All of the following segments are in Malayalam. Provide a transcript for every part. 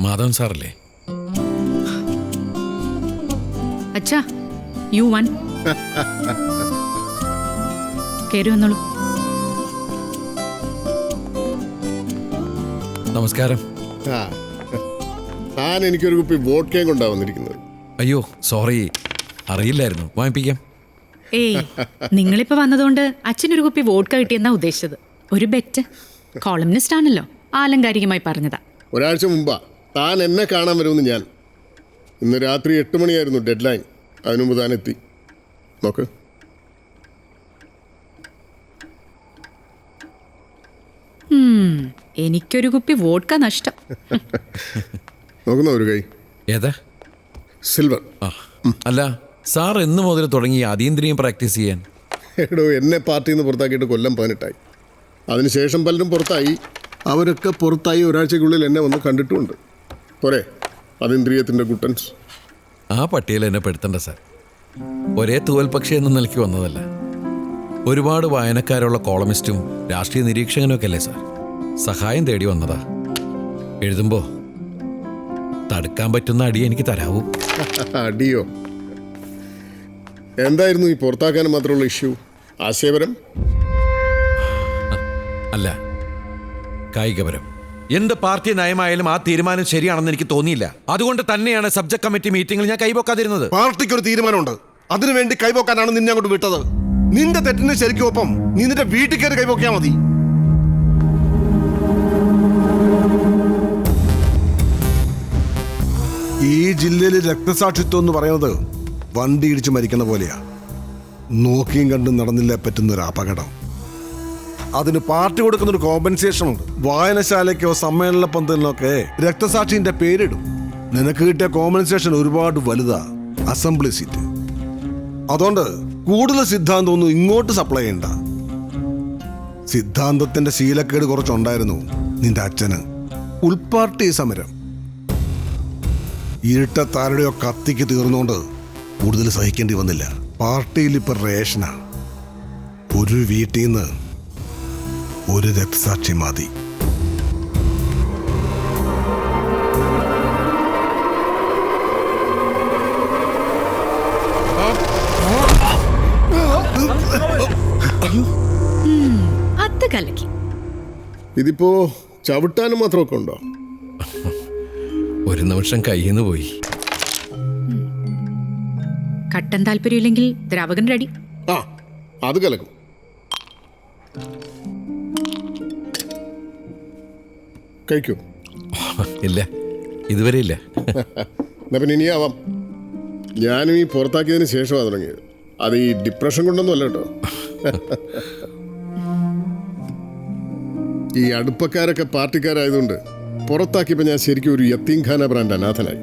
മാധവൻ സാറല്ലേ? അച്ഛാ, യു വൺ. കയറി വന്നോളൂ. നമസ്കാരം. ഞാൻ എനിക്കൊരു കുപ്പി വോഡ്കയും കൊണ്ടാ വന്നിരിക്കുന്നത്. അയ്യോ സോറി, അറിയില്ലായിരുന്നു. വാങ്ങിപ്പിക്കാം. ഏയ്, നിങ്ങളിപ്പോ വന്നതുകൊണ്ട് അച്ഛനൊരു കുപ്പി വോഡ്ക കിട്ടിയെന്നാ ഉദ്ദേശിച്ചത്. ഒരു ബെറ്റ്. കോളംനിസ്റ്റ് ആണല്ലോ, ആലങ്കാരികമായി പറഞ്ഞതാ. ഒരാഴ്ച മുമ്പാ താൻ എന്നെ കാണാൻ വരുമെന്ന് ഞാൻ. ഇന്ന് രാത്രി 8 മണിയായിരുന്നു ഡെഡ് ലൈൻ. അതിനു മുമ്പ് താൻ എത്തി. നോക്ക്. എനിക്കൊരു കുപ്പി വോഡ്ക നഷ്ടം. നോക്കുന്ന ഒരു കൈ ഏതാ? സിൽവർ. അല്ല, സാർ എന്ന് മുതൽ തുടങ്ങി അതീന്ദ്രിയം പ്രാക്ടീസ് ചെയ്യാൻ? എടോ, എന്നെ പാർട്ടിയിൽ നിന്ന് പുറത്താക്കിയിട്ട് കൊല്ലം 18ആയി. അതിനുശേഷം പലരും പുറത്തായി. അവരൊക്കെ പുറത്തായി ഒരാഴ്ചക്കുള്ളിൽ എന്നെ വന്ന് കണ്ടിട്ടുമുണ്ട്. പോരെ അതീന്ദ്രിയത്തിൻ്റെ കുട്ടൻസ്. ആ പട്ടികയിൽ എന്നെ പെടുത്തണ്ട സാർ. ഒരേ തൂവൽ പക്ഷി എന്ന നിലയ്ക്ക് വന്നതല്ല. ഒരുപാട് വായനക്കാരുള്ള കോളമിസ്റ്റും രാഷ്ട്രീയ നിരീക്ഷകനൊക്കെ അല്ലേ സാർ. സഹായം തേടി വന്നതാ. എഴുതുമ്പോൾ തടുക്കാൻ പറ്റുന്ന അടി എനിക്ക് തരാവൂ. അടിയോ? എന്തായിരുന്നു ഈ പുറത്താക്കാനും മാത്രമുള്ള ഇഷ്യൂ? ആശയപരം അല്ല, കായികപരം. എന്ത് പാർട്ടി നയമായാലും ആ തീരുമാനം ശരിയാണെന്ന് എനിക്ക് തോന്നിയില്ല. അതുകൊണ്ട് തന്നെയാണ് സബ്ജക്ട് കമ്മിറ്റി മീറ്റിംഗിൽ ഞാൻ കൈപോക്കാതിരുന്നത്. പാർട്ടിക്ക് ഒരു തീരുമാനമുണ്ട്. അതിനുവേണ്ടി കൈപോക്കാനാണ് നിന്നെ അങ്ങോട്ട് വിട്ടത്. നിന്റെ തെറ്റിന് ശരിക്കും ഒപ്പം നീ നിന്റെ വീട്ടിൽ കയറി കൈപോക്കിയാ മതി. ഈ ജില്ലയിൽ രക്തസാക്ഷിത്വം എന്ന് പറയുന്നത് വണ്ടി ഇടിച്ച് മരിക്കുന്ന പോലെയാ. നോക്കിയും കണ്ടും നടന്നില്ല പറ്റുന്ന ഒരു അപകടം. അതിന് പാർട്ടി കൊടുക്കുന്ന ഒരു കോമ്പൻസേഷൻ ഉണ്ട്. വായനശാലയ്ക്കോ സമ്മേളന പന്തലിനോ ഒക്കെ രക്തസാക്ഷിന്റെ പേരിടും. നിനക്ക് കിട്ടിയ കോമ്പൻസേഷൻ ഒരുപാട് വലുതാ, അസംബ്ലി സീറ്റ്. അതുകൊണ്ട് കൂടുതൽ സിദ്ധാന്തം ഒന്നും ഇങ്ങോട്ട് സപ്ലൈ ചെയ്യണ്ട. സിദ്ധാന്തത്തിന്റെ ശീലക്കേട് കുറച്ചുണ്ടായിരുന്നു നിന്റെ അച്ഛന്. ഉൾപാർട്ടി സമരം ഇരുട്ടത്താരുടെയോ കത്തിക്ക് തീർന്നുകൊണ്ട് കൂടുതൽ സഹിക്കേണ്ടി വന്നില്ല. പാർട്ടിയിൽ ഇപ്പൊ റേഷനാ. ഒരു വീട്ടിൽ നിന്ന് ഒരു രക്തസാക്ഷി മതി. അത് കലക്കി. ഇതിപ്പോ ചവിട്ടാനും മാത്രമൊക്കെ ഉണ്ടോ? ഒരു നിമിഷം കയ്യിൽ നിന്ന് പോയി. കട്ടൻ താല്പര്യമില്ലെങ്കിൽ ദ്രാവകൻ റെഡി. ആ, അത് കലക്കും. കഴിക്കൂ. ഇല്ല, ഇതുവരെ ഇല്ല. എന്നാ പിന്നെ ഇനിയാവാം. ഞാനും ഈ പുറത്താക്കിയതിന് ശേഷമാണ് തുടങ്ങിയത്. അത് ഈ ഡിപ്രഷൻ കൊണ്ടൊന്നും അല്ല കേട്ടോ. ഈ അടുപ്പക്കാരൊക്കെ പാർട്ടിക്കാരായതുകൊണ്ട് പുറത്താക്കിയപ്പോൾ ഞാൻ ശരിക്കും ഒരു യത്തീംഖാന ബ്രാൻഡ് അനാഥനായി.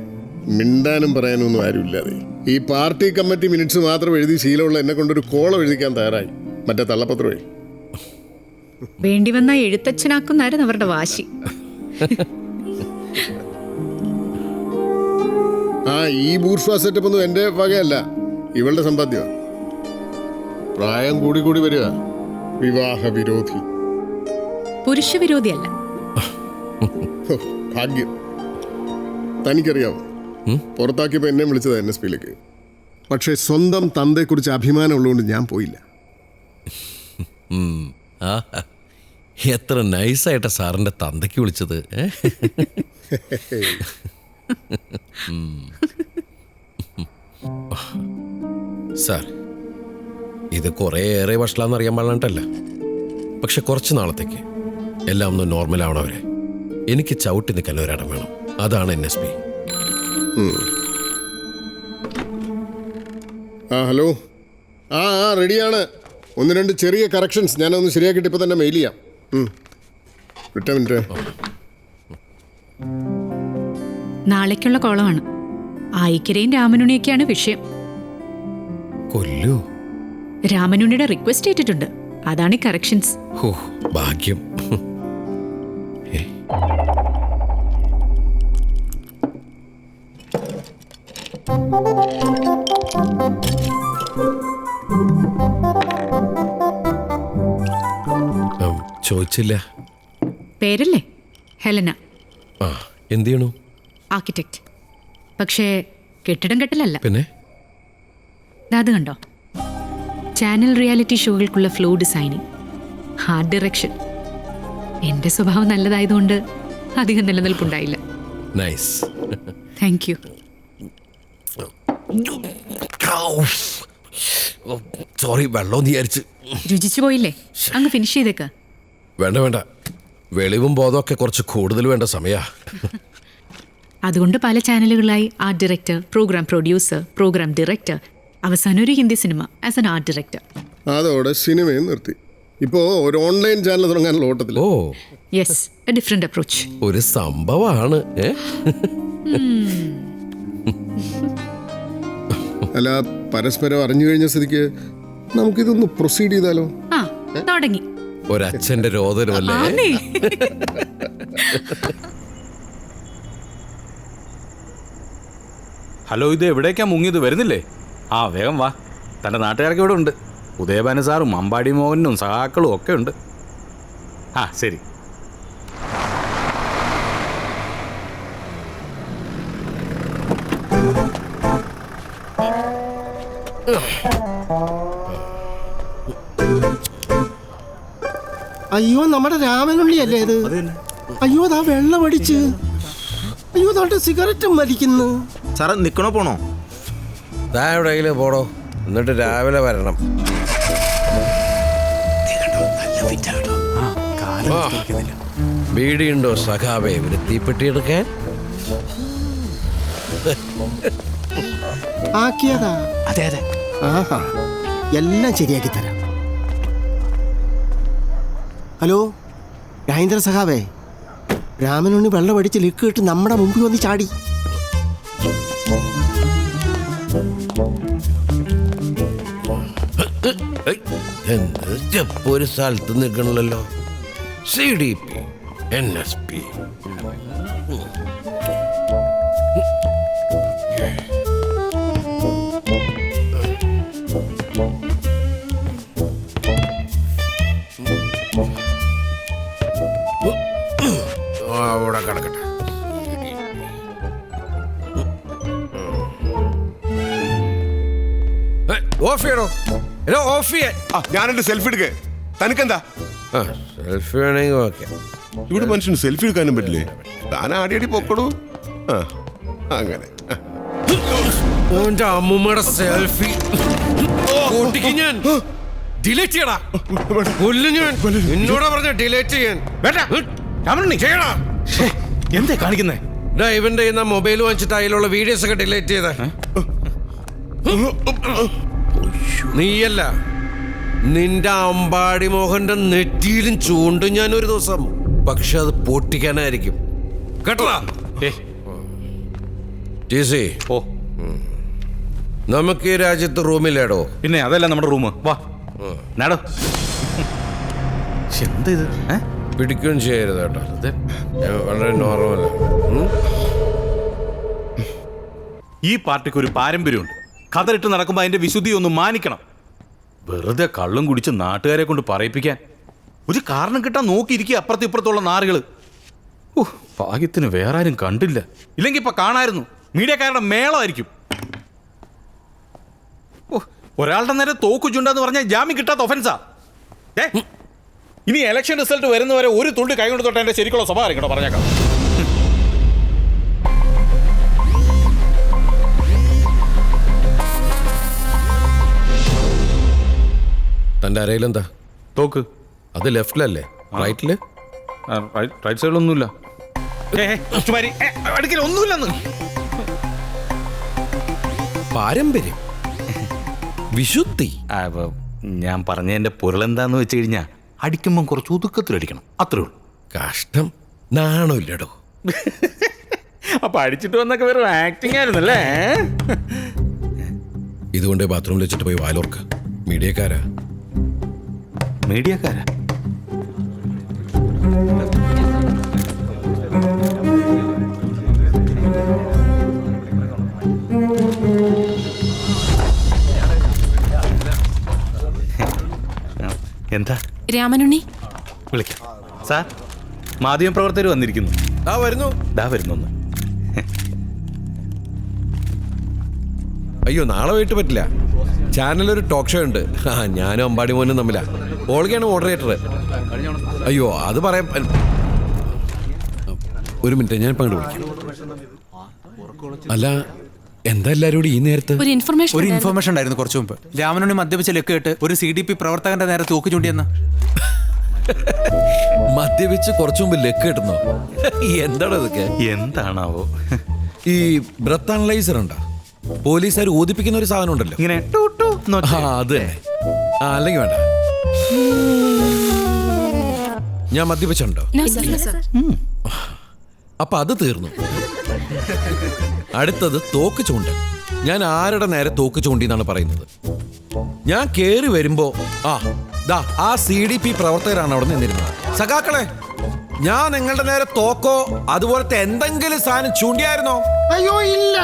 മിണ്ടാനും പറയാനും ഒന്നും ആരുമില്ലാതെ ഈ പാർട്ടി കമ്മിറ്റി മിനിറ്റ്സ് മാത്രം എഴുതി ശീലമുള്ള എന്നെ കൊണ്ടൊരു കോളം എഴുതിക്കാൻ തയ്യാറായി. മറ്റേ തള്ളപ്പത്രമേ. വേണ്ടി വന്ന എഴുത്തച്ഛനാക്കുന്നായിരുന്നു അവരുടെ വാശി. ആ, ഈ ബൂർഷ്വാ സെറ്റപ്പ് ഒന്നും എൻ്റെ വകയല്ല, ഇവളുടെ സമ്പാദ്യമാണ്. പ്രായം കൂടി കൂടി വരിക. വിവാഹ വിരോധി. പുരുഷ വിരോധിയല്ല. ഭാഗ്യം. തനിക്കറിയാമോ, പുറത്താക്കിയപ്പോൾ എന്നെ വിളിച്ചത് NSPയിലേക്ക്. പക്ഷേ സ്വന്തം തന്തയെക്കുറിച്ച് അഭിമാനമുള്ളതുകൊണ്ട് ഞാൻ പോയില്ല. എത്ര നൈസായിട്ടാ സാറിൻ്റെ തന്തയ്ക്ക് വിളിച്ചത്. സാർ, ഇത് കുറേയേറെ വഷളാന്നറിയാൻ പാടില്ല. പക്ഷെ കുറച്ച് നാളത്തേക്ക് എല്ലാം ഒന്ന് നോർമൽ ആവണവരെ എനിക്ക് ചവിട്ടി നിൽക്കാൻ ഒരിടം വേണം. അതാണ് NSP. ആ, ഹലോ. ആ റെഡിയാണ്. 1-2 ചെറിയ കറക്ഷൻസ് ഞാനൊന്ന് ശരിയാക്കിയിട്ട് ഇപ്പോൾ തന്നെ മെയിൽ ചെയ്യാം. വിട്ട മിനിറ്റ്. നാളേക്കുള്ള കോളമാണ്. ആയിക്കരയും രാമനുണിയൊക്കെയാണ് വിഷയം. കൊല്ലു. രാമനുണിയുടെ റിക്വസ്റ്റ് ഏറ്റിട്ടുണ്ട്. അതാണ് ഈ കറക്ഷൻസ്. ഓ, ഭാഗ്യം. ചോദിച്ചില്ല. പേരല്ലേ? ഹെലന. ആ, എന്ത് ചെയ്യണു? ആർക്കിടെക്റ്റ്. പക്ഷേ കെട്ടിടം കെട്ടലല്ല. പിന്നെ അത് കണ്ടോ, ചാനൽ റിയാലിറ്റി ഷോകൾക്കുള്ള ഫ്ലോ ഡിസൈനിങ്, ആർട്ട് ഡയറക്ഷൻ. എൻ്റെ സ്വഭാവം നല്ലതായതുകൊണ്ട് അധികം നിലനിൽപ്പുണ്ടായില്ല. നൈസ്. Thank you. സോറി, വെള്ളം വിചാരിച്ച്. രുചിച്ചു പോയില്ലേ? അങ്ങ് ഫിനിഷ് ചെയ്തേക്ക. വേണ്ട വേണ്ട, വെളിവും ബോധമൊക്കെ കുറച്ച് കൂടുതൽ വേണ്ട സമയാ. അതുകൊണ്ട് പല ചാനലുകളിലായി art director, program producer, program director, അവസാനം ഒരു Hindi cinema as an art director. അതോടെ സിനിമയും നിർത്തി. ഇപ്പോൾ ഒരു ഓൺലൈൻ ചാനൽ തുടങ്ങാനുള്ള ഓട്ടത്തിൽ. Oh, yes, a different approach. ഒരു സംഭവമാണ്. അല്ല, പരസ്പരം അറിഞ്ഞു കഴിഞ്ഞ സ്ഥിതിക്ക് നമുക്കിതൊന്ന് പ്രൊസീഡ് ചെയ്താലോ? ആ, തുടങ്ങി. ഒരച്ഛന്റെ രോദനമല്ലേ? ആന്നേ. ഹലോ, ഇത് എവിടേക്കാ മുങ്ങിയത്? വരുന്നില്ലേ? ആ, വേഗം വാ. തൻ്റെ നാട്ടുകാരൊക്കെ ഇവിടെ ഉണ്ട്. ഉദയഭാനു സാറും അമ്പാടി മോഹനും സഹാക്കളും ഒക്കെ ഉണ്ട്. ആ, ശരി. അയ്യോ, നമ്മുടെ രാമനുള്ളിയല്ലേ ഇത്? അയ്യോ, അതാ വെള്ളം അടിച്ച്. അയ്യോ, നാട്ടെ സിഗരറ്റും വലിക്കുന്നു. സാറേ, നിൽക്കണോ പോണോ? എവിടെയെങ്കിലും പോടോ, എന്നിട്ട് രാവിലെ വരണം. ബീഡിയുണ്ടോ സഖാവേ ഒരു തീപ്പെട്ടിയെടുക്കാൻ? ആക്കിയതാ? അതെ അതെ. ആഹാ, എല്ലാം ശരിയാക്കി തരാം. ഹലോ രാജേന്ദ്ര സഖാവേ, രാമനുണ്ണി വെള്ളം അടിച്ച് ലിക്ക് ഇട്ട് നമ്മുടെ മുമ്പിൽ വന്ന് ചാടി. ഒരു സ്ഥലത്ത് നിൽക്കണല്ലോ. CDP, NSP. അവിടെ കിടക്കട്ടെ. ഓഫ് ചെയ്യണോ? ഓഫ് ചെയ്യാൻ. ഞാനെന്റെ സെൽഫി എടുക്കേ. തനിക്കെന്താ? സെൽഫി വേണമെങ്കിൽ ഓക്കെ. ഇവിടെ മനുഷ്യന് സെൽഫി എടുക്കാനും പറ്റില്ലേ? താൻ ആടിയടി പൊക്കടൂ. അങ്ങനെ അമ്മൂമ്മയുടെ സെൽഫി ഞാൻ ഡിലീറ്റ് ചെയ്യടാ. ഞാൻ എന്നോടാ പറഞ്ഞ ഡിലീറ്റ് ചെയ്യാൻ. ചെയ്യടാ. എന്താ കാണിക്കുന്നേ? ഇവന്റെ മൊബൈൽ വാങ്ങിച്ചിട്ട് അതിലുള്ള വീഡിയോസ് ഒക്കെ ഡിലീറ്റ് ചെയ്ത നീയല്ല, നിന്റെ അമ്പാടി മോഹന്റെ നെറ്റിയിലും ചൂണ്ടും ഞാൻ ഒരു ദിവസം. പക്ഷെ അത് പൊട്ടിക്കാനായിരിക്കും കേട്ടടാ. ഓ, നമുക്ക് ഈ രാജ്യത്ത് റൂമില്ലേടോ? പിന്നെ അതല്ല നമ്മുടെ റൂം. വാ നാടോ. എന്താ ഇത്? പിടിക്കുകയും ചെയ്യരുത് കേട്ടോ. വളരെ നോർമൽ. ഈ പാർട്ടിക്ക് ഒരു പാരമ്പര്യമുണ്ട്. കതറിട്ട് നടക്കുമ്പോൾ അതിന്റെ വിശുദ്ധി ഒന്ന് മാനിക്കണം. വെറുതെ കള്ളും കുടിച്ച് നാട്ടുകാരെ കൊണ്ട് പറയിപ്പിക്കാൻ ഒരു കാരണം കിട്ടാൻ നോക്കിയിരിക്കുക അപ്പുറത്ത് ഇപ്പുറത്തുള്ള നാറുകൾ. ഭാഗ്യത്തിന് വേറെ ആരും കണ്ടില്ല. ഇല്ലെങ്കിൽ ഇപ്പൊ കാണായിരുന്നു. മീഡിയക്കാരുടെ മേളമായിരിക്കും. ഒരാളുടെ നേരെ തോക്കു ചുണ്ടെന്ന് പറഞ്ഞാൽ ജാമ്യം കിട്ടാത്ത ഒഫൻസാ. ഇനി ഇലക്ഷൻ റിസൾട്ട് വരുന്നവരെ ഒരു തുള്ളി കൈകൊണ്ട് തൊട്ട് എന്റെ ശരിക്കുള്ള സ്വഭാവം ആയിരിക്കണോ പറഞ്ഞേക്കാം. തന്റെ അരയിലെന്താ? തോക്ക്. അത് ലെഫ്റ്റിലല്ലേ? റൈറ്റില്? റൈറ്റ് സൈഡിലൊന്നുമില്ല. ഒന്നുമില്ലെന്ന്. പാരമ്പര്യം, വിശുദ്ധി. ഞാൻ പറഞ്ഞതിന്റെ പൊരുളെന്താന്ന് വെച്ച് കഴിഞ്ഞാൽ അടിക്കുമ്പം കുറച്ച് ഒതുക്കത്തിലടിക്കണം, അത്രേ ഉള്ളൂ. കഷ്ടം, നാണമില്ലടോ. അപ്പൊ അടിച്ചിട്ട് വന്നൊക്കെ വെറും ആക്ടിങ് ആയിരുന്നല്ലേ? ഇതുകൊണ്ട് ബാത്റൂമിൽ വെച്ചിട്ട് പോയി വാലോർക്ക്. മീഡിയക്കാരാ. മീഡിയക്കാരാ? എന്താ? രാമനുണ്ണി വിളിക്കാം. സാർ, മാധ്യമപ്രവർത്തകർ വന്നിരിക്കുന്നു. വരുന്നു. വരുന്നു. അയ്യോ നാളെ പോയിട്ട് പറ്റില്ല. ചാനലൊരു ടോക്ക് ഷോ ഉണ്ട്. ഞാനും അമ്പാടി മോനും തമ്മിലാ. ഓൾഗയാണ് മോഡറേറ്റർ. അയ്യോ അത് പറയാൻ ഒരു മിനിറ്റ്, ഞാൻ ഇപ്പം അങ്ങോട്ട് വിളിക്കാം. അല്ല എന്താ എല്ലാവരും കൂടി ഈ നേരത്ത്? ഒരു ഇൻഫർമേഷൻ ഉണ്ടായിരുന്നു കുറച്ചു മുമ്പ്. രാമനുണ്ണി മദ്യപിച്ച ലക്ക് കേട്ട് ഒരു CDP പ്രവർത്തകന്റെ നേരെ തൂക്ക് ചൂണ്ടിയെന്ന്. മദ്യപിച്ച് കുറച്ചു മുമ്പ് ലക്ക് കിട്ടുന്നോ? എന്താണ് ഇതൊക്കെ? എന്താണാവോ? ഈ ബ്രത്ത് അനലൈസർ ഉണ്ടോ? പോലീസുകാർ ഊതിപ്പിക്കുന്ന ഒരു സാധനം ഉണ്ടല്ലോ ഇങ്ങനെ ടു ടു എന്ന് ഒച്ച. അത് തന്നെ. അല്ലെങ്കിൽ വേണ്ട. ഞാൻ മദ്യപിച്ചുണ്ടോ? അപ്പൊ അത് തീർന്നു. അടുത്തത് തോക്ക് ചൂണ്ടൽ. ഞാൻ ആരുടെ നേരെ തോക്ക് ചൂണ്ടി എന്നാണ് പറയുന്നത്? ഞാൻ കേറി വരുമ്പോ ആ CDP പ്രവർത്തകരാണ് അവിടെ നിന്നിരുന്നത്. സഖാക്കളെ, ഞാൻ നിങ്ങളുടെ നേരെ തോക്കോ അതുപോലത്തെ എന്തെങ്കിലും സാധനം ചൂണ്ടിയായിരുന്നോ? അയ്യോ ഇല്ല.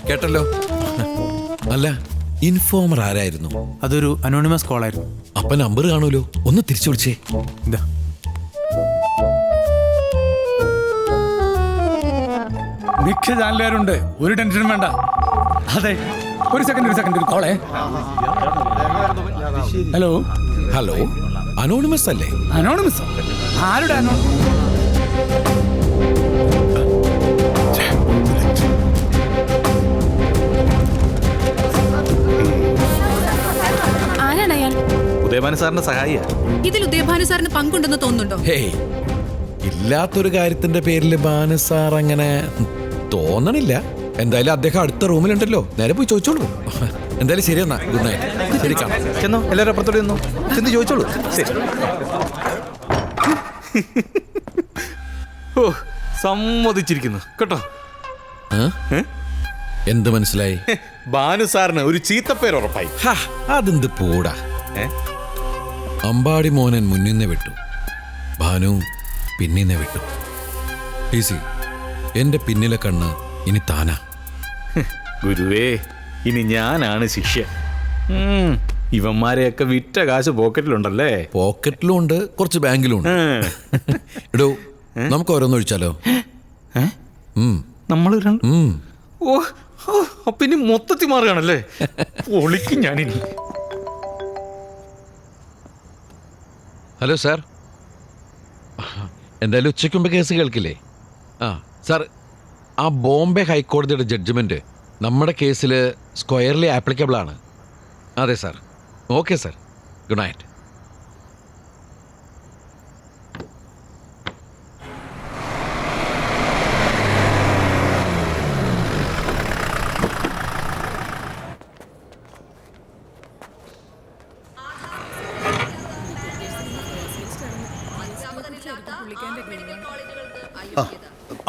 കേട്ടല്ലോ. അല്ല ഇൻഫോമർ ആരായിരുന്നു? അതൊരു അനോണിമസ് കോളായിരുന്നു. അപ്പൊ നമ്പർ കാണൂലോ, ഒന്ന് തിരിച്ചു വിളിച്ചേ. ഇതാ മിക്ക ചാനലുകാരുണ്ട്, ഒരു ടെൻഷനും വേണ്ട. അതെ, ഒരു സെക്കൻഡ് ഒരു കോളേ. ഹലോ ഹലോ, അനോണിമസ് അല്ലേ? അനോണിമസ്? ആരുടെ അനോണിമസ്? ആരാണ് അയാൾ? ഉദയഭാനു സാറിന്റെ സഹായിയാ. ഇതിൽ ഉദയഭാനു സാറിന് പങ്കുണ്ടെന്ന് തോന്നുന്നുണ്ടോ? ഹേയ്, ഇല്ലാത്തൊരു കാര്യത്തിന്റെ പേരിൽ ഭാനു സാർ അങ്ങനെ തോന്നണില്ല. എന്തായാലും അദ്ദേഹം അടുത്ത റൂമിലുണ്ടല്ലോ, നേരെ പോയി ചോദിച്ചോളൂ. എന്തായാലും ശരി എന്നാ, ഗുഡ് നൈറ്റ്. ശരി, കാണാം. ചെന്നോ, എല്ലാവരും അപ്പുറത്തോടെ ചെന്നോ, ചെന്ന് ചോദിച്ചോളൂ. ശരി. ഓ, സമ്മതിച്ചിരിക്കുന്നു കേട്ടോ. എന്ത് മനസ്സിലായി? ഭാനു സാറിന് ഒരു ചീത്തപ്പേര് ഉറപ്പായി. അതെന്ത് പോടാ. അമ്പാടി മോനൻ മുന്നിന്നെ വിട്ടു, ഭാനു പിന്നിന്നെ വിട്ടു. ഈസി, എന്റെ പിന്നിലെ കണ്ണ് ഇനി താനാ. ഗുരുവേ, ഇനി ഞാനാണ് ശിഷ്യ. ഇവന്മാരെയൊക്കെ വിറ്റ കാശ് പോക്കറ്റിലുണ്ടല്ലേ? പോക്കറ്റിലും ഉണ്ട്, കുറച്ച് ബാങ്കിലും ഉണ്ട്. എടോ, നമുക്ക് ഓരോന്ന് ഒഴിച്ചാലോ? നമ്മൾ ഓ അപ്പൊ ഇനി മൊത്തത്തിൽ മാറുകയാണല്ലേ? ഒളിക്കും ഞാനിനി. ഹലോ സാർ, എന്തായാലും ഉച്ചയ്ക്ക് മുമ്പ് കേസ് കേൾക്കില്ലേ? സാർ, ആ ബോംബെ ഹൈക്കോടതിയുടെ ജഡ്ജ്മെന്റ് നമ്മുടെ കേസിൽ സ്ക്വയർലി ആപ്ലിക്കബിൾ ആണ്. അതെ sir. Okay sir, good night.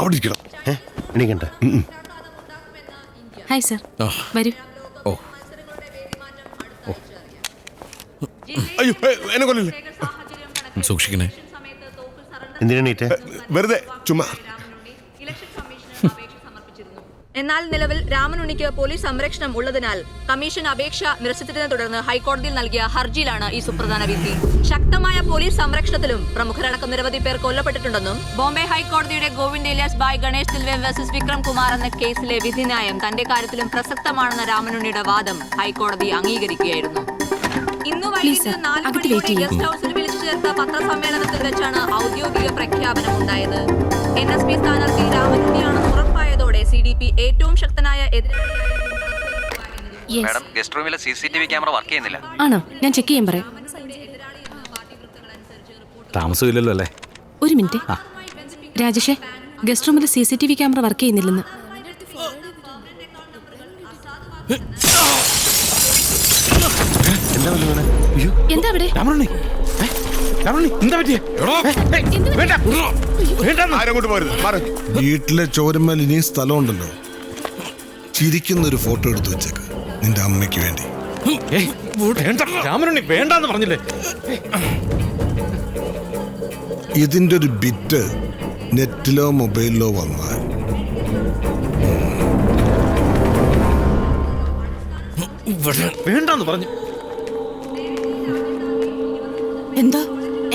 അവിടെ ഇരിക്കണം. എണീക്കണ്ട. ഹായ് സർ, വരൂ. ഓ, അയ്യോ, എന്നെ കൊല്ലല്ലേ. സൂക്ഷിക്കണേ. എന്തിനാ വെറുതെ ചുമ്മാ. എന്നാൽ നിലവിൽ രാമനുണ്ണിക്ക് പോലീസ് സംരക്ഷണം ഉള്ളതിനാൽ കമ്മീഷൻ അപേക്ഷ നിരസിച്ചതിനെ തുടർന്ന് ഹൈക്കോടതിയിൽ നൽകിയ ഹർജിയിലാണ് ഈ സുപ്രധാന വിധി. ശക്തമായ പോലീസ് സംരക്ഷണത്തിലും പ്രമുഖരടക്കം നിരവധി പേർ കൊല്ലപ്പെട്ടിട്ടുണ്ടെന്നും ബോംബെ ഹൈക്കോടതിയുടെ ഗോവിന്ദ് ഏലിയാസ് ബായ് ഗണേഷ് ദിൽവെ വേഴ്സസ് വിക്രം കുമാർ എന്ന കേസിലെ വിധിന്യായം തന്റെ കാര്യത്തിലും പ്രസക്തമാണെന്ന രാമനുണ്ണിയുടെ വാദം ഹൈക്കോടതി അംഗീകരിക്കുകയായിരുന്നു. ഇന്ന് വൈകിട്ട് 4 മണിയോടെ ഗസ്റ്റ് ഹൌസിൽ വിളിച്ചു ചേർത്ത പത്രസമ്മേളനത്തിൽ വെച്ചാണ് ഔദ്യോഗിക പ്രഖ്യാപനം ഉണ്ടായത്. NSP സ്ഥാനാർത്ഥി രാമനുണ്ണിയാണെന്ന് ഉറപ്പായതോടെ CDP ഏറ്റവും ശക്തനായ ഗസ്റ്റ് റൂമിലെ CCTV ക്യാമറ വർക്ക് ചെയ്യുന്നില്ല. ആണോ? ഞാൻ ചെക്ക് ചെയ്യാൻ പറയാം. താമസമില്ലല്ലോ അല്ലേ? ഒരു മിനിറ്റ്. രാജേഷേ, ഗസ്റ്റ് റൂമിലെ CCTV ക്യാമറ വർക്ക് ചെയ്യുന്നില്ലെന്ന്. എന്താ അവിടെ? വീട്ടിലെ ചോരമ്മൽ ഇനിയും സ്ഥലമുണ്ടല്ലോ. ചിരിക്കുന്നൊരു ഫോട്ടോ എടുത്തു വെച്ചേക്ക് നിന്റെ അമ്മയ്ക്ക് വേണ്ടി. രാമനുണ്ണി വേണ്ടെന്ന് പറഞ്ഞില്ലേ? ഇതിന്റെ ഒരു ബിറ്റ് നെറ്റിലോ മൊബൈലിലോ വന്നാൽ വേണ്ടെന്ന് പറഞ്ഞു.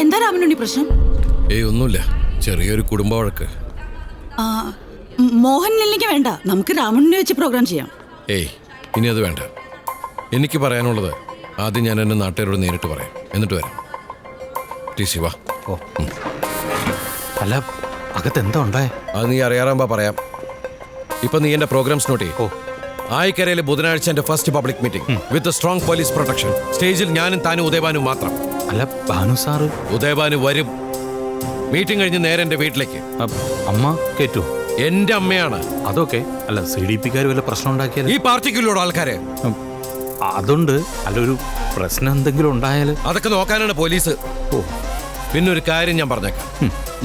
എന്താ രാമനുണ്ണി പ്രശ്നം? ഒന്നുമില്ല, ചെറിയൊരു കുടുംബ വഴക്ക്. മോഹൻലാലിലേക്ക് വേണ്ട, നമുക്ക് രാമണ്ണനെ വെച്ച് പ്രോഗ്രാം ചെയ്യാം. ഏയ് ഇനി അത് വേണ്ട. എനിക്ക് പറയാനുള്ളത് ആദ്യം ഞാൻ എൻ്റെ നാട്ടുകാരോട് നേരിട്ട് പറയാം, എന്നിട്ട് വരാം. ശിവ ഓ അല്ല, അകത്ത് എന്താ ഉണ്ടായേ? അത് നീ അറിയാറാകുമ്പോൾ പറയാം. ഇപ്പൊ നീ എൻ്റെ പ്രോഗ്രാംസ് നോട്ട് ചെയ്യും. ആയിക്കരയിൽ ബുധനാഴ്ച എൻ്റെ first public meeting with strong police protection. സ്റ്റേജിൽ ഞാനും താനും ഉദയഭാനും മാത്രം. അല്ല ഭാനു സാറ്? ഉദയഭാനു വരും. മീറ്റിംഗ് കഴിഞ്ഞ് നേരെ എൻ്റെ വീട്ടിലേക്ക്. അമ്മ കേറ്റു? എൻ്റെ അമ്മയാണ്. അതൊക്കെ അല്ല, CDP-ക്കാർ വല്ല പ്രശ്നം ഉണ്ടാക്കിയാൽ? ഈ പാർട്ടിക്കുള്ളൂടെ ആൾക്കാരെ. അതുണ്ട്. അല്ല, ഒരു പ്രശ്നം എന്തെങ്കിലും ഉണ്ടായാൽ അതൊക്കെ നോക്കാനാണ് പോലീസ്. ഓ പിന്നെ ഒരു കാര്യം ഞാൻ പറഞ്ഞേക്കാം.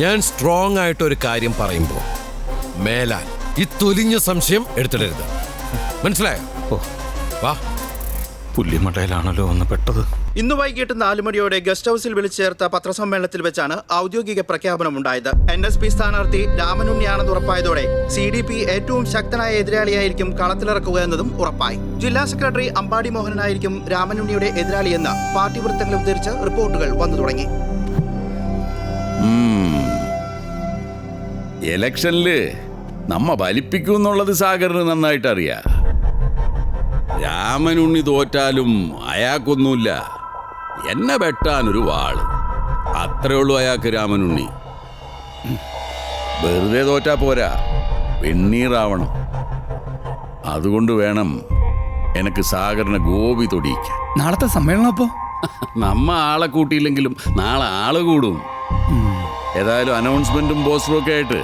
ഞാൻ സ്ട്രോങ് ആയിട്ട് ഒരു കാര്യം പറയുമ്പോൾ മേലാൽ ഈ തൊലിഞ്ഞ സംശയം എടുത്തിടരുത്. മനസ്സിലായോ? ഓ വാ. പുല്ലിമട്ടയിലാണല്ലോ ഒന്ന് പെട്ടത്. ഇന്ന് വൈകിട്ട് 4 മണിയോടെ ഗസ്റ്റ് ഹൌസിൽ വിളിച്ചു ചേർത്ത പത്രസമ്മേളനത്തിൽ വെച്ചാണ് ഔദ്യോഗിക പ്രഖ്യാപനമുണ്ടായത്. NSP സ്ഥാനാർത്ഥി രാമനുണ്ണിയാണെന്ന് ഉറപ്പായതോടെ CDP ഏറ്റവും ശക്തനായ എതിരാളിയായിരിക്കും കളത്തിലിറക്കുക എന്നതും ഉറപ്പായി. ജില്ലാ സെക്രട്ടറി അമ്പാടി മോഹനനായിരിക്കും രാമനുണ്ണിയുടെ എതിരാളിയെന്ന് പാർട്ടി വൃത്തങ്ങളെ ഉദ്ധരിച്ച് റിപ്പോർട്ടുകൾ വന്നു തുടങ്ങി. ഇലക്ഷനില് നമ്മ വലിപ്പിക്കുന്നുള്ളത് സാഗറിന് നന്നായിട്ട് അറിയാം. രാമനുണ്ണി തോറ്റാലും അയാൾക്കൊന്നുമില്ല, എന്നെ വെട്ടാനൊരു വാള്, അത്രേ ഉള്ളൂ അയാൾക്ക് രാമനുണ്ണി. വെറുതെ തോറ്റാ പോരാ, വെണ്ണീറാവണം. അതുകൊണ്ട് വേണം എനിക്ക് സാഗറിനെ ഗോപി തൊടിയിക്കാൻ. നാളത്തെ സമ്മേളനം അപ്പോ നമ്മ ആളെ കൂട്ടിയില്ലെങ്കിലും നാളെ ആള് കൂടും. ഏതായാലും അനൗൺസ്മെന്റും പോസ്റ്ററും ഒക്കെ ആയിട്ട്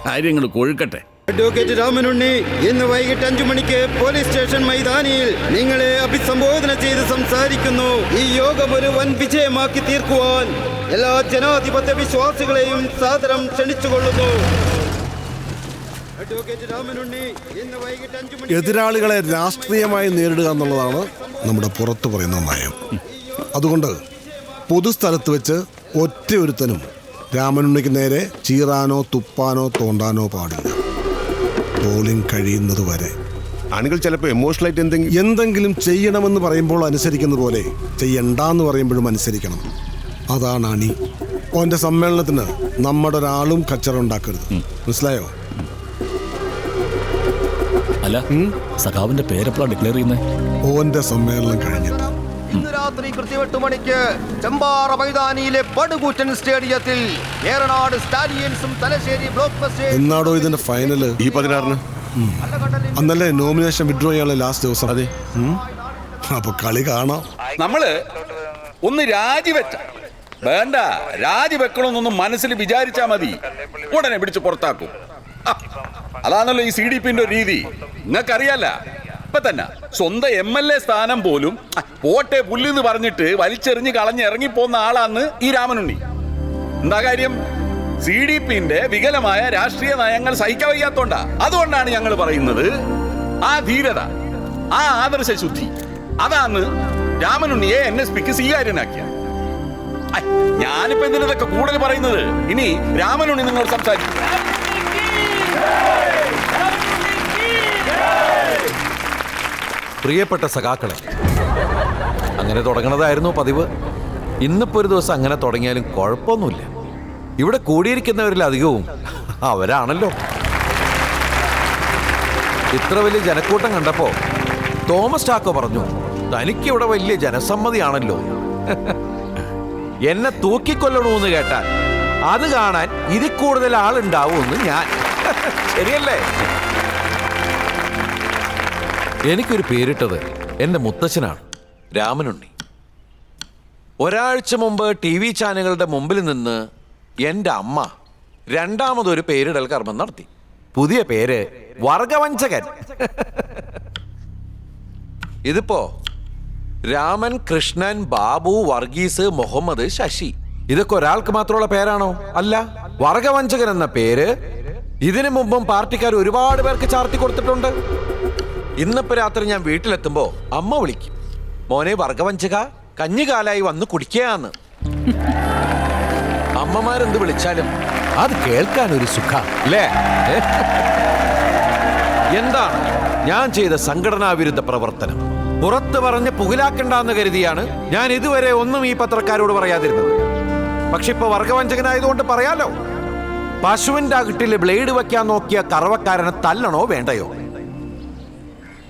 കാര്യങ്ങൾ കൊഴുക്കട്ടെ. അഡ്വക്കേറ്റ് രാമനുണ്ണി ഇന്ന് വൈകിട്ട് 5 മണിക്ക് പോലീസ് സ്റ്റേഷൻ മൈതാനിയിൽ നിങ്ങളെ അഭിസംബോധന ചെയ്ത് സംസാരിക്കുന്നു. ഈ യോഗം ഒരു വൻ വിജയമാക്കി തീർക്കുവാൻ എല്ലാ ജനാധിപത്യ വിശ്വാസികളെയും സാദരം ക്ഷണിച്ചുകൊള്ളുന്നു. അഡ്വക്കേറ്റ് രാമനുണ്ണി ഇന്ന് വൈകിട്ട് 5 മണിക്ക് എതിരാളികളെ രാഷ്ട്രീയമായി നേരിടുക എന്നുള്ളതാണ് നമ്മുടെ പുറത്തു പറയുന്ന നയം. അതുകൊണ്ട് പൊതുസ്ഥലത്ത് വെച്ച് ഒറ്റയൊരുത്തനും രാമനുണ്ണിക്ക് നേരെ ചീറാനോ തുപ്പാനോ തോണ്ടാനോ പാടില്ല. പോളിംഗ് കഴിയുന്നത് വരെ. ആളുകൾ ചിലപ്പോൾ എമോഷണലായിട്ട് എന്തെങ്കിലും ചെയ്യണമെന്ന് പറയുമ്പോൾ അനുസരിക്കുന്ന പോലെ ചെയ്യണ്ടെന്ന് പറയുമ്പോഴും അനുസരിക്കണം. അതാണ് അണി. ഓൻ്റെ സമ്മേളനത്തിന് നമ്മുടെ ഒരാളും കച്ചറ ഉണ്ടാക്കരുത്. മനസ്സിലായോ? അല്ല, സഖാവിന്റെ പേരെപ്പോഴാണ് ഡിക്ലെയർ ചെയ്യുന്നത്? ഓൻ്റെ സമ്മേളനം കഴിഞ്ഞിട്ട്. ഇന്ന് രാത്രി കൃത്യം 8 മണിക്ക് ചെമ്പാറ മൈതാനിയിലെ പടുകൂറ്റൻ സ്റ്റേഡിയത്തിൽ ഏറനാട് സ്റ്റാലിയൻസും തലശ്ശേരി ബ്ലോക്ക് ബസ്റ്റേഴ്സും. എന്നാടോ ഇതിന്റെ ഫൈനല്? ഈ 16-ന്. അന്നല്ലേ നോമിനേഷൻ വിഡ്രോ ചെയ്യാനുള്ള ലാസ്റ്റ് ദിവസം. അതെ. അപ്പൊ കളി കാണാം. നമ്മള് ഒന്ന് രാജിവെച്ച വേണ്ട, രാജിവെക്കണമെന്നൊന്നും മനസ്സിൽ വിചാരിച്ചാ മതി, ഉടനെ പിടിച്ച് പുറത്താക്കും. അതാണല്ലോ ഈ CDP-ന്റെ രീതി. നിങ്ങൾക്കറിയാല, ഇപ്പൊ തന്നെ സ്വന്തം MLA സ്ഥാനം പോലും പോട്ടെ പുല്ലെന്ന് പറഞ്ഞിട്ട് വലിച്ചെറിഞ്ഞ് കളഞ്ഞ് ഇറങ്ങിപ്പോന്ന ആളാണ് ഈ രാമനുണ്ണി. എന്താ കാര്യം? CDP-ന്റെ വികലമായ രാഷ്ട്രീയ നയങ്ങൾ സഹിക്കാൻ വയ്യാത്തോണ്ടാ. അതുകൊണ്ടാണ് ഞങ്ങൾ പറയുന്നത്, ആ ധീരത, ആ ആദർശ ശുദ്ധി, അതാണ് രാമനുണ്ണിയെ NSPക്ക് സ്വീകാര്യനാക്കിയ. ഞാനിപ്പോ എന്തിനൊക്കെ കൂടുതൽ പറയുന്നത്? ഇനി രാമനുണ്ണി നിങ്ങളോട് സംസാരിക്കും. പ്രിയപ്പെട്ട സഖാക്കളെ, അങ്ങനെ തുടങ്ങണതായിരുന്നു പതിവ്. ഇന്നിപ്പോൾ ഒരു ദിവസം അങ്ങനെ തുടങ്ങിയാലും കുഴപ്പമൊന്നുമില്ല. ഇവിടെ കൂടിയിരിക്കുന്നവരിൽ അധികവും അവരാണല്ലോ. ഇത്ര വലിയ ജനക്കൂട്ടം കണ്ടപ്പോൾ തോമസ് ചാക്കോ പറഞ്ഞു, തനിക്കിവിടെ വലിയ ജനസമ്മതിയാണല്ലോ. എന്നെ തൂക്കിക്കൊല്ലണമെന്ന് കേട്ടാൽ അത് കാണാൻ ഇതിൽ കൂടുതൽ ആളുണ്ടാവുമെന്ന് ഞാൻ. ശരിയല്ലേ? എനിക്കൊരു പേരിട്ടത് എൻ്റെ മുത്തച്ഛനാണ്, രാമനുണ്ണി. ഒരാഴ്ച മുമ്പ് TV ചാനലുകളുടെ മുമ്പിൽ നിന്ന് എൻ്റെ അമ്മ രണ്ടാമതൊരു പേരിടൽ കർമ്മം നടത്തി. പുതിയ പേര് വർഗവഞ്ചകൻ. ഇതിപ്പോ രാമൻ, കൃഷ്ണൻ, ബാബു, വർഗീസ്, മുഹമ്മദ്, ശശി, ഇതൊക്കെ ഒരാൾക്ക് മാത്രമുള്ള പേരാണോ? അല്ല. വർഗവഞ്ചകൻ എന്ന പേര് ഇതിനു മുമ്പും പാർട്ടിക്കാർ ഒരുപാട് പേർക്ക് ചാർത്തി കൊടുത്തിട്ടുണ്ട്. ഇന്നിപ്പോ രാത്രി ഞാൻ വീട്ടിലെത്തുമ്പോ അമ്മ വിളിക്കും, മോനെ വർഗവഞ്ചക, കഞ്ഞികാലായി വന്ന് കുടിക്കാന്ന്. അമ്മമാരെന്ത് വിളിച്ചാലും അത് കേൾക്കാൻ ഒരു സുഖ അല്ലേ? എന്താണ് ഞാൻ ചെയ്ത സംഘടനാ വിരുദ്ധ പ്രവർത്തനം? പുറത്ത് പറഞ്ഞ് പുകിലാക്കണ്ടെന്ന് കരുതിയാണ് ഞാൻ ഇതുവരെ ഒന്നും ഈ പത്രക്കാരോട് പറയാതിരുന്നത്. പക്ഷെ ഇപ്പൊ വർഗവഞ്ചകനായതുകൊണ്ട് പറയാലോ. പശുവിന്റെ അകിട്ടിൽ ബ്ലേഡ് വെക്കാൻ നോക്കിയ കറവക്കാരനെ തല്ലണോ വേണ്ടയോ?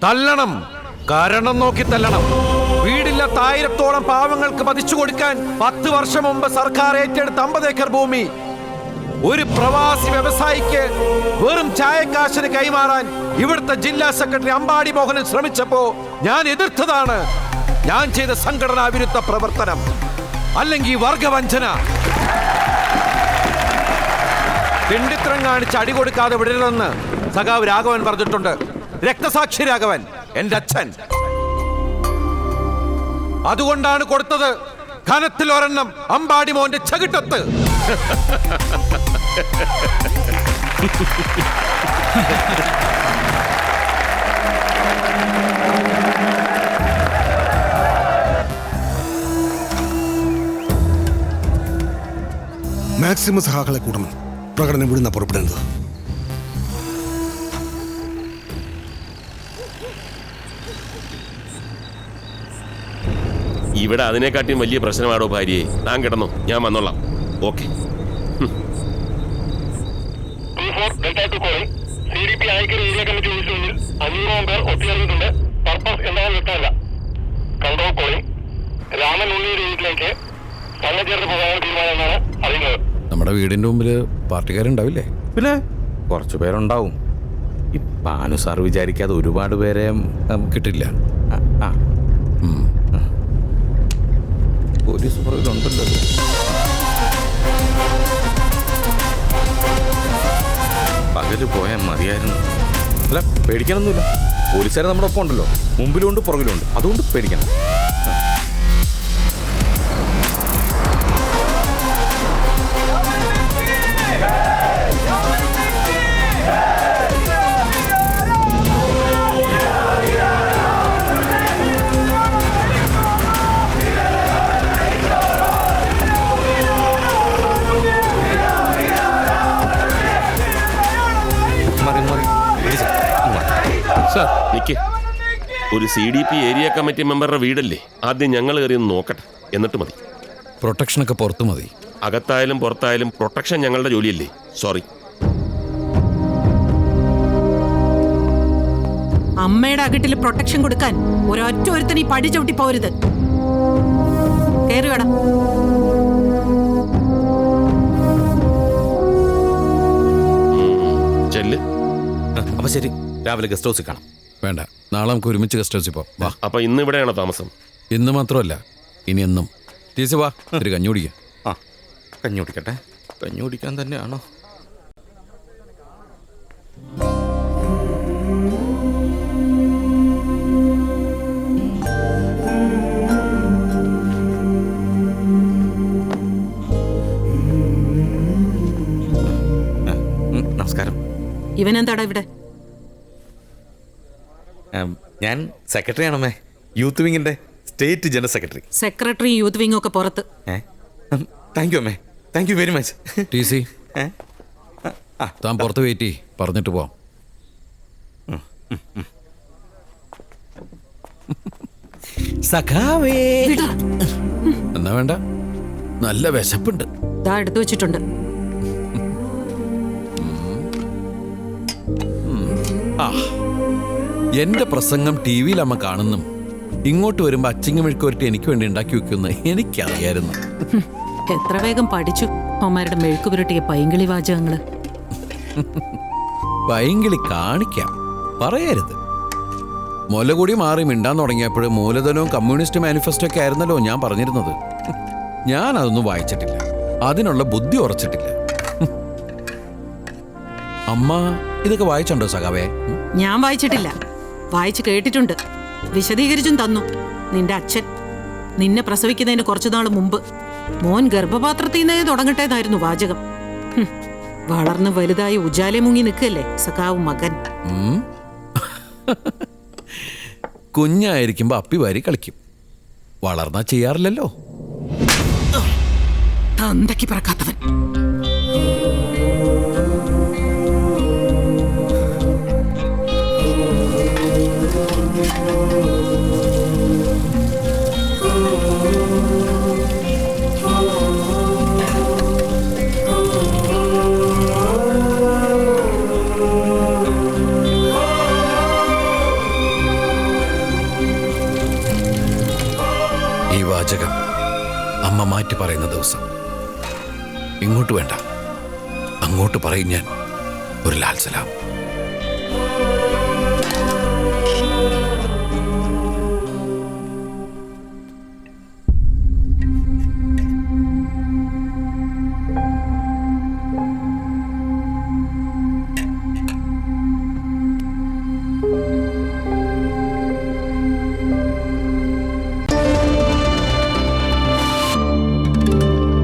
തല്ലണം, കാരണം നോക്കി തല്ലണം. വീടില്ലാത്ത 1000-ഓളം പാവങ്ങൾക്ക് പതിച്ചു കൊടുക്കാൻ 10 വർഷം മുമ്പ് സർക്കാർ ഏറ്റെടുത്ത 50 ഏക്കർ ഭൂമി ഒരു പ്രവാസി വ്യവസായിക്ക് വെറും ചായക്കാശിന് കൈമാറാൻ ഇവിടുത്തെ ജില്ലാ സെക്രട്ടറി അമ്പാടി മോഹനൻ ശ്രമിച്ചപ്പോ ഞാൻ എതിർത്തതാണ്. ഞാൻ ചെയ്ത സംഘടനാ വിരുദ്ധ പ്രവർത്തനം, അല്ലെങ്കിൽ വർഗവഞ്ചന. തിണ്ടിത്രം കാണിച്ച് അടി കൊടുക്കാതെ വിടരുതെന്ന് സഖാവ് രാഘവൻ പറഞ്ഞിട്ടുണ്ട്. രക്തസാക്ഷി രാഘവൻ, എന്റെ അച്ഛൻ. അതുകൊണ്ടാണ് കൊടുത്തത് ഘനത്തിൽ ഒരെണ്ണം അമ്പാടി മോന്റെ ചകിട്ടത്ത്. മാക്സിമം സഹാക്കളെ കൂട്ടണം. പ്രകടനം വിടുന്ന പുറപ്പെടുന്നത്. ഇവിടെ അതിനെക്കാട്ടിയും വലിയ പ്രശ്നമാണോ ഭാര്യയെ? താൻ കിടന്നോ, ഞാൻ വന്നോളാം. ഓക്കെ. നമ്മുടെ വീടിന്റെ മുമ്പില് പാർട്ടിക്കാരുണ്ടാവില്ലേ? പിന്നെ കുറച്ചു പേരുണ്ടാവും. ഈ പാനു സാർ വിചാരിക്കാതെ ഒരുപാട് പേരെ കിട്ടില്ല. പോലീസ് പുറകിലുണ്ടല്ലോ. പകല് പോയാൽ മതിയായിരുന്നു. അല്ല, പേടിക്കാനൊന്നുമില്ല. പോലീസുകാർ നമ്മുടെ ഒപ്പം ഉണ്ടല്ലോ, മുമ്പിലുണ്ട് പുറകിലുണ്ട്. അതുകൊണ്ട് പേടിക്കണം. നിക്ക്, ഒരു CDP ഏരിയ കമ്മിറ്റി മെമ്പറുടെ വീടല്ലേ? ആദ്യം ഞങ്ങൾ കയറി ഒന്ന് നോക്കട്ടെ, എന്നിട്ട് മതി. പ്രൊട്ടക്ഷനൊക്കെ പുറത്തു മതി. അകത്തായാലും പുറത്തായാലും പ്രൊട്ടക്ഷൻ ഞങ്ങളുടെ ജോലിയല്ലേ. സോറി. അമ്മയുടെ അകിട്ടിൽ പ്രൊട്ടക്ഷൻ കൊടുക്കാൻ ഒരൊറ്റ ഒരുത്തൻ ഈ പടി ചവിട്ടി പോരുത്. കയറി വേണം. ചെല്ല്. അപ്പൊ ശരി, രാവിലെ ഗസ്റ്റ് ഹൗസിൽ കാണാം. വേണ്ട, നാളെ നമുക്ക് ഒരുമിച്ച് ഗസ്റ്റ് ഹൗസിൽ പോവാം. വാ. അപ്പൊ ഇന്ന് ഇവിടെയാണോ താമസം? ഇന്ന് മാത്രമല്ല, ഇനി എന്നും. ടീച്ചർ വാ, ഒരു കഞ്ഞി കുടിക്കാം. ആ, കഞ്ഞി കുടിക്കട്ടെ. കഞ്ഞി കുടിക്കാൻ തന്നെയാണോ? നമസ്കാരം. ഇവനെന്താടാ ഇവിടെ? ഞാൻ സെക്രട്ടറിയാണമ്മേ, യൂത്ത് വിങ്ങിന്റെ state general secretary. Secretary youth wing ഒക്കെ പുറത്ത്. താങ്ക് യു അമ്മേ, thank you very much. TC, താൻ പുറത്ത് വെയിറ്റ് ചെയ്യ്, പറഞ്ഞിട്ട് പോവാം. സഖാവേ. എന്നാ വേണ്ട, നല്ല വിശപ്പുണ്ട്. ദാ എടുത്തു വെച്ചിട്ടുണ്ട്. എന്റെ പ്രസംഗം TV-യിൽ അമ്മ കാണുന്നും ഇങ്ങോട്ട് വരുമ്പോ അച്ചിങ്ങ മെഴുക്കുവരട്ടി എനിക്ക് വേണ്ടി ഉണ്ടാക്കി വെക്കുന്ന എനിക്കറിയായിരുന്നു. എത്ര വേഗം പഠിച്ചു അമ്മമാരുടെ മെഴുക്ക് പുരട്ടിയ പൈങ്കിളി വാചകങ്ങള്. പൈങ്കിളി കാണിക്കാം, പറയരുത്. മുലകൂടി മാറി മിണ്ടാൻ തുടങ്ങിയപ്പോൾ മൂലധനവും കമ്മ്യൂണിസ്റ്റ് മാനിഫെസ്റ്റോ ഒക്കെ ആയിരുന്നല്ലോ ഞാൻ പറഞ്ഞിരുന്നത്. ഞാൻ അതൊന്നും വായിച്ചിട്ടില്ല, അതിനുള്ള ബുദ്ധി ഉറച്ചിട്ടില്ല. അമ്മ ഇതൊക്കെ വായിച്ചുണ്ടോ സഖാവേ? ഞാൻ വായിച്ചിട്ടില്ല, വായിച്ചു കേട്ടിട്ടുണ്ട്. വിശദീകരിച്ചും തന്നു നിന്റെ അച്ഛൻ. നിന്നെ പ്രസവിക്കുന്നതിന് കുറച്ചു നാൾ മുമ്പ് മോൻ ഗർഭപാത്രത്തിൽ നിന്നേ തുടങ്ങട്ടേന്നായിരുന്നു വാചകം. വളർന്ന് വലുതായി ഉജാലെ മുങ്ങി നിൽക്കല്ലേ സഖാവ് മകൻ. കുഞ്ഞായിരിക്കുമ്പോ അപ്പി വാരി കളിക്കും, വളർന്നാ ചെയ്യാറില്ലല്ലോ. തന്തയ്ക്ക് പറക്കാത്തവൻ. വാചകം അമ്മ മാറ്റി പറയുന്ന ദിവസം. ഇങ്ങോട്ട് വേണ്ട, അങ്ങോട്ട് പറയും ഞാൻ ഒരു ലാൽ സലാം.